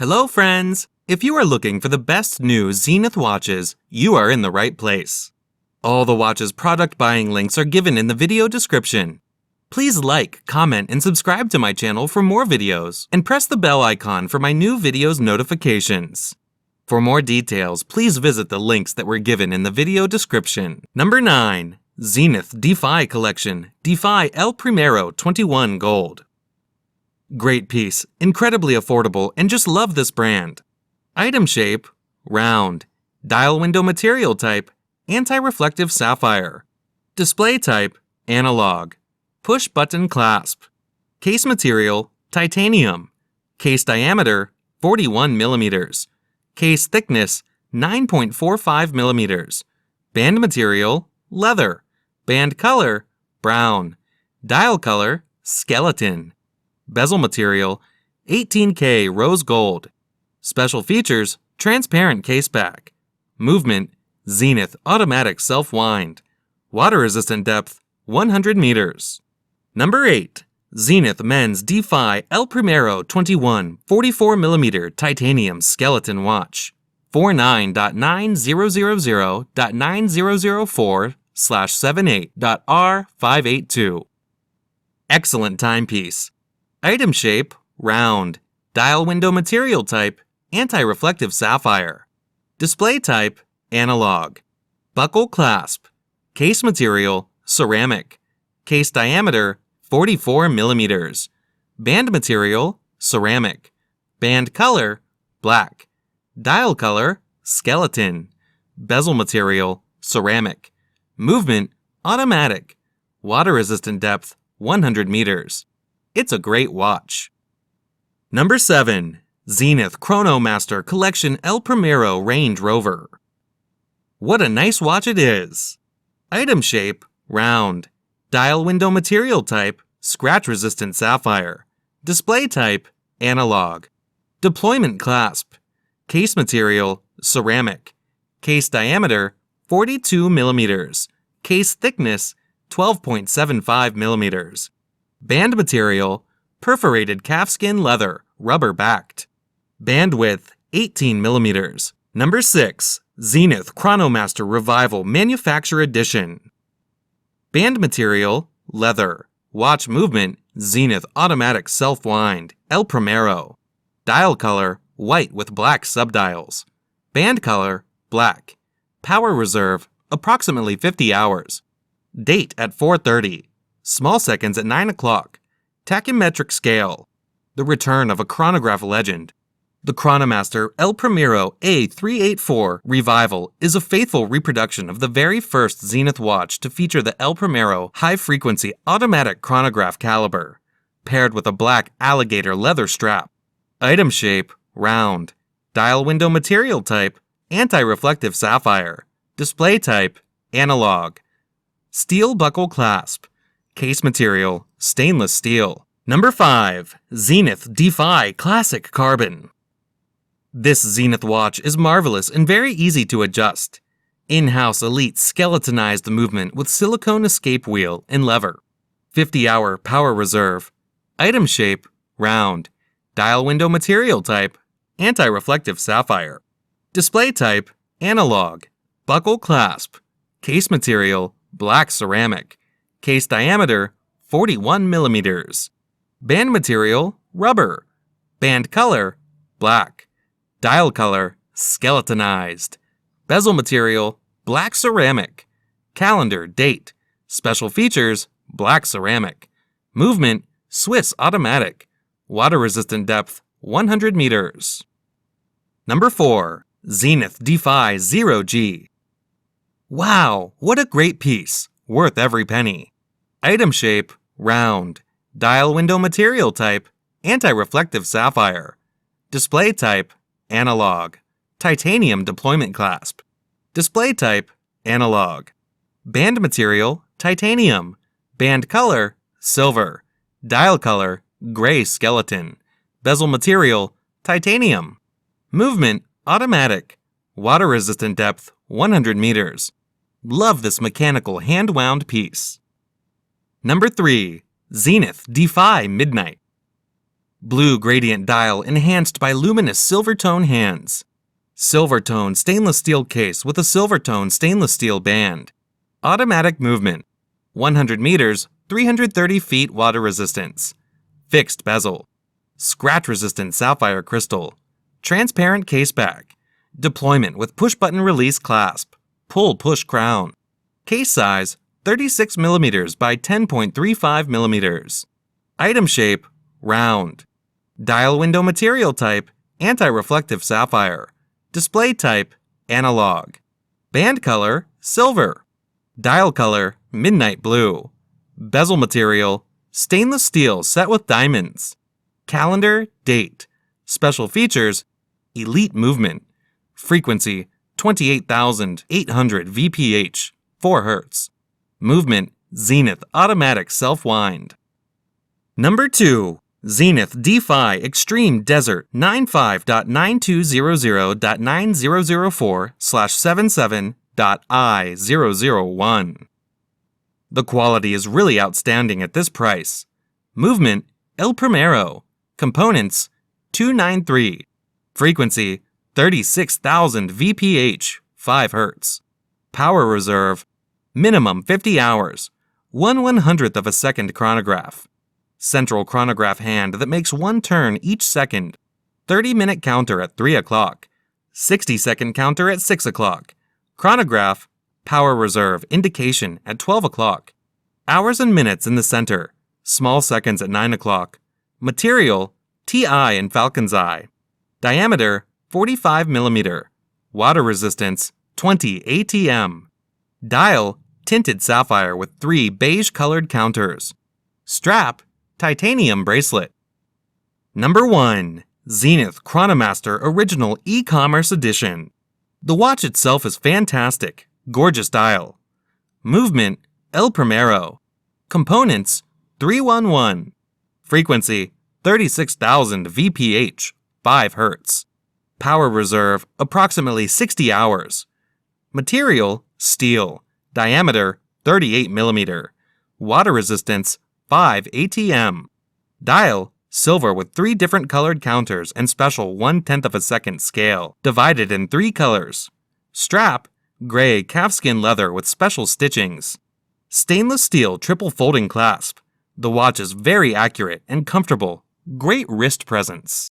Hello friends! If you are looking for the best new Zenith watches, you are in the right place. All the watches product buying links are given in the video description. Please like, comment, and subscribe to my channel for more videos, and press the bell icon for my new videos notifications. For more details, please visit the links that were given in the video description. Number 9. Zenith Defy Collection Defy El Primero 21 Gold. Great piece, incredibly affordable, and just love this brand. Item shape, round. Dial window material type, anti-reflective sapphire. Display type, analog. Push button clasp. Case material, titanium. Case diameter, 41 millimeters. Case thickness, 9.45 millimeters. Band material, leather. Band color, brown. Dial color, skeleton. Bezel material, 18K rose gold. Special features, transparent case back. Movement, Zenith automatic self-wind. Water resistant depth, 100 meters. Number 8. Zenith Men's Defy El Primero 21 44mm titanium skeleton watch. 49.9000.9004/78.R582. Excellent timepiece. Item shape, round. Dial window material type, anti-reflective sapphire. Display type, analog. Buckle clasp. Case material, ceramic. Case diameter, 44 millimeters. Band material, ceramic. Band color, black. Dial color, skeleton. Bezel material, ceramic. Movement, automatic. Water resistant depth, 100 meters. It's a great watch. Number 7. Zenith Chronomaster Collection El Primero Range Rover. What a nice watch it is! Item shape, round. Dial window material type, scratch-resistant sapphire. Display type, analog. Deployment clasp. Case material, ceramic. Case diameter, 42 millimeters. Case thickness, 12.75 millimeters. Band material, perforated calfskin leather, rubber backed. Band width, 18 millimeters. Number 6. Zenith Chronomaster Revival Manufacturer Edition. Band material, leather. Watch movement, Zenith automatic self-wind, El Primero. Dial color, white with black subdials. Band color, black. Power reserve, approximately 50 hours. Date at 4:30. Small seconds at 9 o'clock. Tachymetric scale. The return of a chronograph legend. The Chronomaster El Primero A384 Revival is a faithful reproduction of the very first Zenith watch to feature the El Primero high-frequency automatic chronograph caliber, paired with a black alligator leather strap. Item shape, round. Dial window material type, anti-reflective sapphire. Display type, analog. Steel buckle clasp. Case material, stainless steel. Number 5. Zenith Defy Classic Carbon. This Zenith watch is marvelous and very easy to adjust. In-house elite skeletonized movement with silicone escape wheel and lever. 50-hour power reserve. Item shape, round. Dial window material type, anti-reflective sapphire. Display type, analog. Buckle clasp. Case material, black ceramic. Case diameter, 41 millimeters. Band material, rubber. Band color, black. Dial color, skeletonized. Bezel material, black ceramic. Calendar, date. Special features, black ceramic. Movement, Swiss automatic. Water resistant depth, 100 meters. Number 4. Zenith Defy 0G. Wow, what a great piece. Worth every penny. Item shape, round. Dial window material type, anti-reflective sapphire. Display type, analog. Titanium deployment clasp. Display type, analog. Band material, titanium. Band color, silver. Dial color, gray skeleton. Bezel material, titanium. Movement, automatic. Water resistant depth, 100 meters. Love this mechanical hand-wound piece. Number 3. Zenith Defy Midnight. Blue gradient dial enhanced by luminous silver tone hands. Silver tone stainless steel case with a silver tone stainless steel band. Automatic movement. 100 meters, 330 feet water resistance. Fixed bezel. Scratch-resistant sapphire crystal. Transparent case back. Deployment with push-button release clasp. Pull-push crown. Case size 36 mm by 10.35 mm. Item shape round. Dial window material type anti-reflective sapphire. Display type analog. Band color silver. Dial color midnight blue. Bezel material stainless steel set with diamonds. Calendar date. Special features elite movement. Frequency 28,800 VPH 4 Hz. Movement Zenith automatic self-wind. Number 2. Zenith Defy Extreme Desert 95.9200.9004/77.I001. The quality is really outstanding at this price. Movement El Primero. Components 293. Frequency 36,000 VPH 5 Hz. Power reserve minimum 50 hours. 1/100th of a second chronograph. Central chronograph hand that makes one turn each second. 30-minute counter at 3 o'clock. 60-second counter at 6 o'clock. Chronograph, power reserve indication at 12 o'clock. Hours and minutes in the center. Small seconds at 9 o'clock. Material, TI and Falcon's Eye. Diameter, 45 mm. Water resistance, 20 ATM. Dial, tinted sapphire with 3 beige-colored counters. Strap, titanium bracelet. Number 1. Zenith Chronomaster Original E-Commerce Edition. The watch itself is fantastic. Gorgeous dial. Movement, El Primero. Components, 311. Frequency, 36,000 VPH, 5 Hz. Power reserve, approximately 60 hours. Material, steel. Diameter, 38 mm. Water resistance, 5 ATM. Dial, silver with 3 different colored counters and special 1/10 of a second scale, divided in 3 colors. Strap, gray calfskin leather with special stitchings. Stainless steel triple folding clasp. The watch is very accurate and comfortable. Great wrist presence.